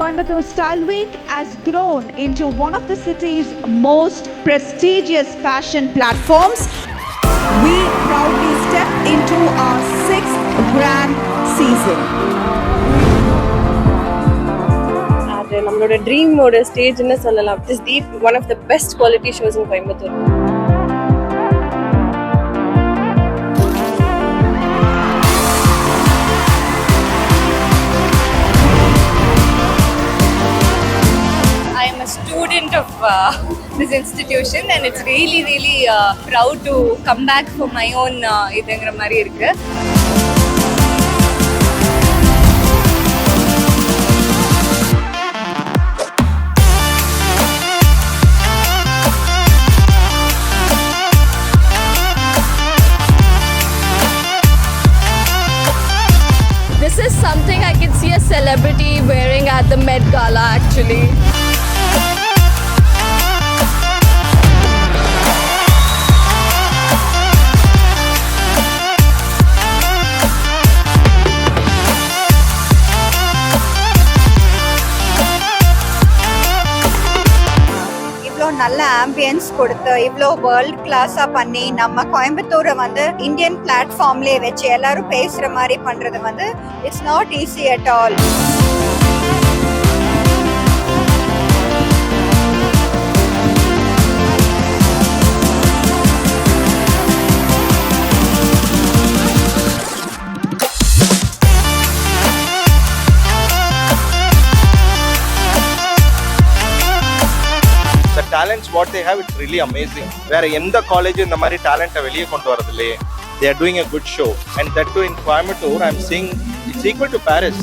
Coimbatore Style Week has grown into one of the city's most prestigious fashion platforms. We proudly step into our 6th grand season. நம்மளோட ட்ரீமோட ஸ்டேஜ்னு சொல்லலாம். It is the one of the best quality shows in Coimbatore. I am a student of this institution and it's really proud to come back for my own இதுங்கற மாதிரி இருக்கு. This is something I can see a celebrity wearing at the Met Gala actually. நல்ல ambience கொடுத்து இவ்வளோ world கிளாஸாக பண்ணி நம்ம கோயம்புத்தூரை வந்து இந்தியன் பிளாட்ஃபார்ம்லேயே வச்சு எல்லாரும் பேசுகிற மாதிரி பண்ணுறது வந்து it's not easy at all. The talents what they have, it's really amazing. Where in the college in the mari talent veliye kondu varadille, they are doing a good show, and that too in Coimbatore I'm seeing it's equal to Paris.